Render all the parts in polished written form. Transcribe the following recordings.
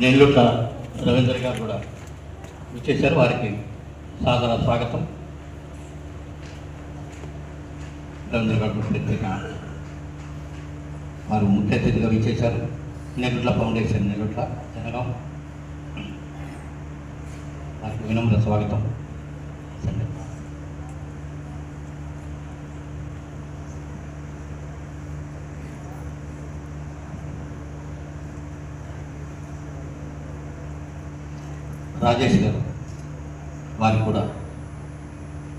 నెల్లూట రవీంద్ర గారు కూడా విచ్చేశారు. వారికి సాదర స్వాగతం. రవీంద్ర గారు ప్రత్యేక వారు ముఖ్య అతిథిగా విచ్చేశారు. నెల్లూట్ల ఫౌండేషన్ నెల్లూట్ల జనగాం వారికి వినమ్ర స్వాగతం. రాజేష్ గారు వారికి కూడా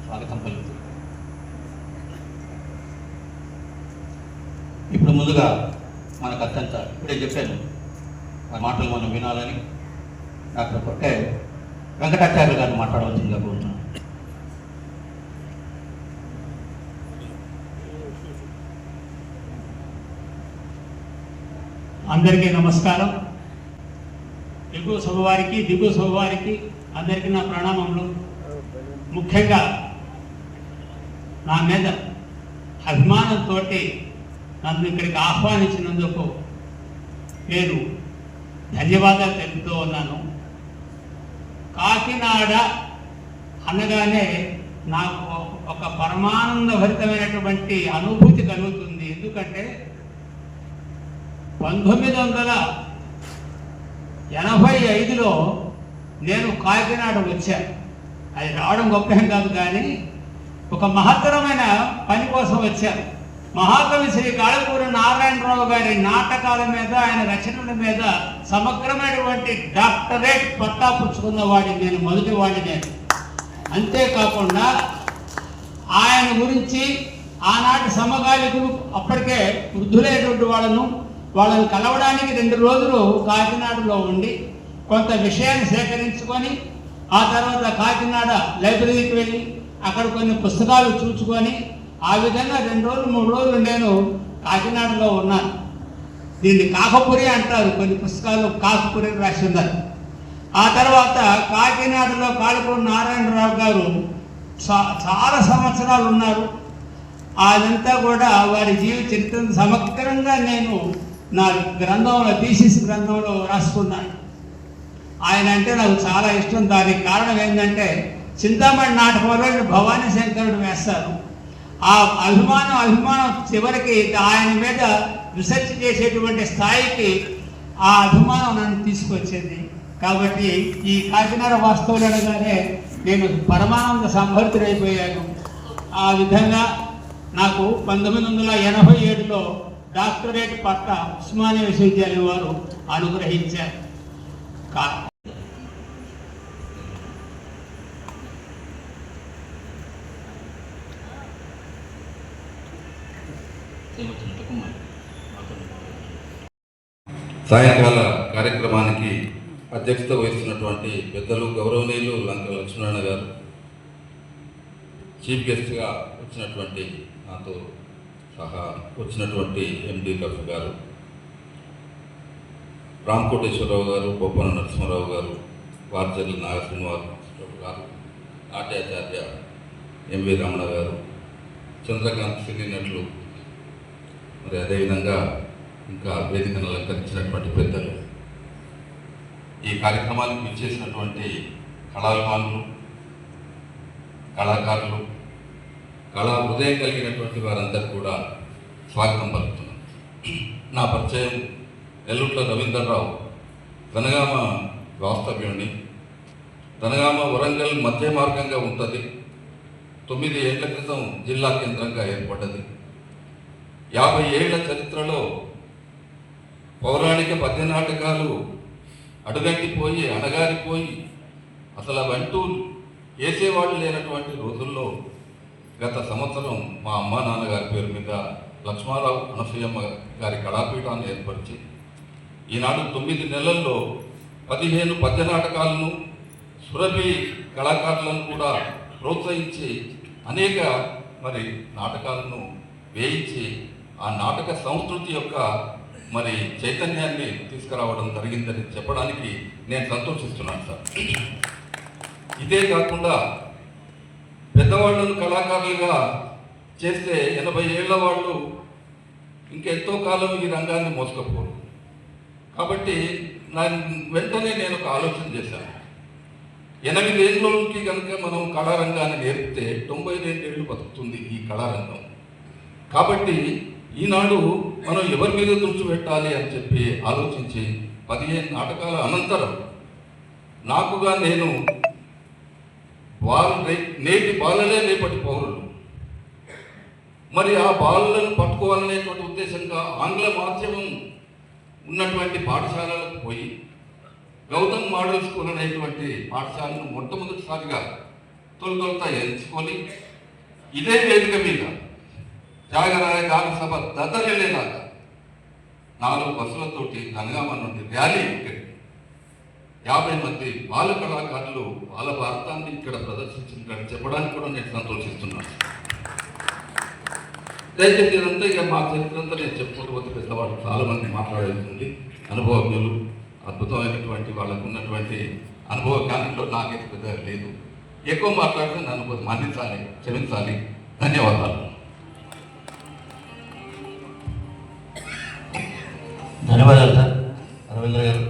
స్వాగతం పలుకుతుంది. ఇప్పుడు ముందుగా మనకు అత్యంత ఇప్పుడే చెప్పాను ఆ మాటలు మనం వినాలని డాక్టర్ కొట్టే వెంకటాచార్య గారిని మాట్లాడవలసిందిగా కోరుతున్నాను. అందరికీ నమస్కారం. ఎగువ సభవారికి దిగువ సభవారికి అందరికీ నా ప్రణామములు. ముఖ్యంగా నా మీద అభిమానంతో నన్ను ఇక్కడికి ఆహ్వానించినందుకు నేను ధన్యవాదాలు తెలుపుతూ ఉన్నాను. కాకినాడ అనగానే నాకు ఒక పరమానందభరితమైనటువంటి అనుభూతి కలుగుతుంది. ఎందుకంటే 1985లో నేను కాకినాడ వచ్చాను. అది రావడం గొప్పేం కాదు, కానీ ఒక మహత్తరమైన పని కోసం వచ్చాను. మహాకవి శ్రీ కాళకూరి నారాయణరావు గారి నాటకాల మీద, ఆయన రచనల మీద సమగ్రమైనటువంటి డాక్టరేట్ పట్టా పుచ్చుకున్న వాడిని నేను, మొదటి వాడిని నేను. అంతేకాకుండా ఆయన గురించి ఆనాటి సమకాలికులు అప్పటికే వృద్ధులైనటువంటి వాళ్ళని కలవడానికి 2 రోజులు కాకినాడలో ఉండి కొంత విషయాన్ని సేకరించుకొని ఆ తర్వాత కాకినాడ లైబ్రరీకి వెళ్ళి అక్కడ కొన్ని పుస్తకాలు చూసుకొని ఆ విధంగా 2 రోజులు 3 రోజులు నేను కాకినాడలో ఉన్నాను. దీన్ని కాకపురి అంటారు, కొన్ని పుస్తకాలు కాకపురి రాసి ఉన్నారు. ఆ తర్వాత కాకినాడలో కాళకూరి నారాయణరావు గారు చాలా సంవత్సరాలు ఉన్నారు. అదంతా కూడా వారి జీవిత చరిత్రను సమగ్రంగా నేను నా గ్రంథంలో, థీసిస్ గ్రంథంలో రాసుకున్నాను. ఆయన అంటే నాకు చాలా ఇష్టం. దానికి కారణం ఏంటంటే చింతామణి నాటకంలో భవానీ శంకరుడు వేస్తారు. ఆ అభిమానం చివరికి ఆయన మీద రీసెర్చ్ చేసేటువంటి స్థాయికి ఆ అభిమానం నన్ను తీసుకొచ్చింది. కాబట్టి ఈ కాకినాడ వాస్తవులు అనగానే నేను పరమానంద సంభరితుడైపోయాను. ఆ విధంగా నాకు 1987లో డాక్టరేట్ పట్టా ఉస్మానియా విశ్వవిద్యాలయం వారు అనుగ్రహించారు. సాయంకాల కార్యక్రమానికి అధ్యక్షత వహిస్తున్నటువంటి పెద్దలు గౌరవనీయులు లంక లక్ష్మీనారాయణ గారు, చీఫ్ గెస్ట్గా వచ్చినటువంటి నాతో సహా వచ్చినటువంటి ఎండి కఫ్ గారు, రామకోటేశ్వరరావు గారు, బొప్పన నరసింహారావు గారు, వార్జల్లి నాగశ్రీనివాసరావు గారు, నాట్యాచార్య ఎంవి రమణ గారు, చంద్రకాంత్ సినీ నటులు, మరి అదేవిధంగా ఇంకా వేదికను అలంకరించినటువంటి పెద్దలు, ఈ కార్యక్రమానికి విచ్చేసినటువంటి కళాభిమానులు, కళాకారులు, కళా హృదయం కలిగినటువంటి వారందరూ కూడా స్వాగతం పలుకుతున్నాను. నా పరిచయం నెల్లూట్ల రవీంద్రరావు, జనగామ వాస్తవ్యుడిని. జనగామ వరంగల్ మధ్య మార్గంగా ఉంటుంది. 9 ఏళ్ల క్రితం జిల్లా కేంద్రంగా ఏర్పడ్డది. 50 ఏళ్ల చరిత్రలో పౌరాణిక పద్య నాటకాలు అడుగంటిపోయి అణగారిపోయి అసలు అవంటూ వేసేవాళ్ళు లేనటువంటి రోజుల్లో గత సంవత్సరం మా అమ్మా నాన్నగారి పేరు మీద లక్ష్మారావు అనసూయమ్మ గారి కళాపీఠాన్ని ఏర్పరిచి ఈనాడు 9 నెలల్లో 15 పద్య నాటకాలను, సురభి కళాకారులను కూడా ప్రోత్సహించి అనేక నాటకాలను వేయించి ఆ నాటక సంస్కృతి యొక్క మరి చైతన్యాన్ని తీసుకురావడం జరిగిందని చెప్పడానికి నేను సంతోషిస్తున్నాను సార్. ఇదే కాకుండా పెద్దవాళ్ళను కళాకారులుగా చేస్తే 80 ఏళ్ల వాళ్ళు ఇంకెంతో కాలం ఈ రంగాన్ని మోసుకపోరు. కాబట్టి వెంటనే నేను ఒక ఆలోచన చేశాను. 8 ఏళ్ళకి కనుక మనం కళారంగాన్ని నేర్పితే 92 ఏళ్ళు బతుకుతుంది ఈ కళారంగం. కాబట్టి ఈనాడు మనం ఎవరి మీద దృష్టి పెట్టాలి అని చెప్పి ఆలోచించి 15 నాటకాల అనంతరం నాకుగా నేను నేటి బాలలే రేపటి పౌరులు, మరి ఆ బాలలను పట్టుకోవాలనేటువంటి ఉద్దేశంగా ఆంగ్ల మాధ్యమం ఉన్నటువంటి పాఠశాలలకు పోయి గౌతమ్ మోడల్ స్కూల్ అనేటువంటి పాఠశాలను మొట్టమొదటిసారిగా తొలత ఎంచుకొని ఇదే వేదిక మీద త్యాగరాయ గాన సభ దద్దరిల్లేలాగా 4 బస్సులతోటి జనగామ నుండి ర్యాలీ 50 మంది బాల కళాకారులు బాల భారతాన్ని ఇక్కడ ప్రదర్శించినట్టు చెప్పడానికి కూడా నేను సంతోషిస్తున్నాను. దయచేసి ఇదంతా ఇక మా చరిత్రంతా నేను చెప్పుకోకపోతే పెద్దవాళ్ళు చాలా మంది మాట్లాడేస్తుంది. అనుభవజ్ఞులు, అద్భుతమైనటువంటి వాళ్ళకు ఉన్నటువంటి అనుభవ జ్ఞానంలో నాకైతే పెద్దగా లేదు. ఎక్కువ మాట్లాడితే నన్ను కొంచెం మన్నించాలి, క్షమించాలి. ధన్యవాదాలు. ధన్యవాదాలు సార్. రవీంద్ర గారు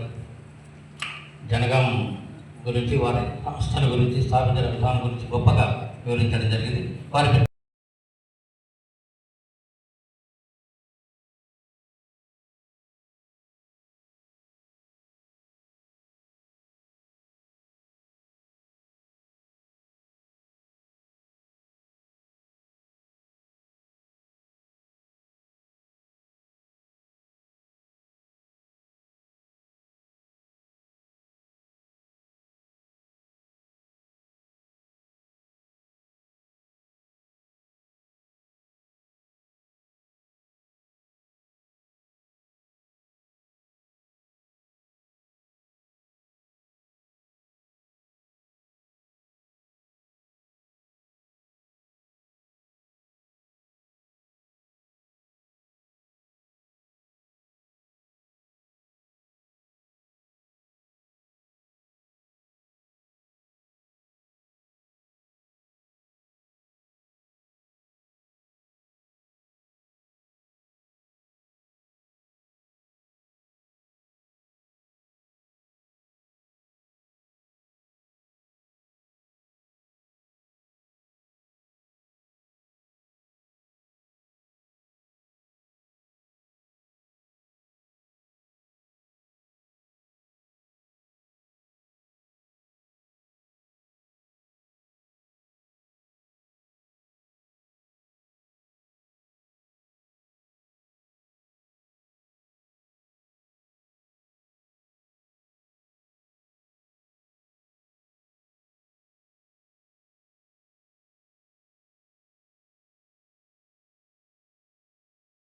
జనగాం గురించి, వారి సంస్థల గురించి, స్థాపించిన విధానం గురించి గొప్పగా వివరించడం జరిగింది. వారి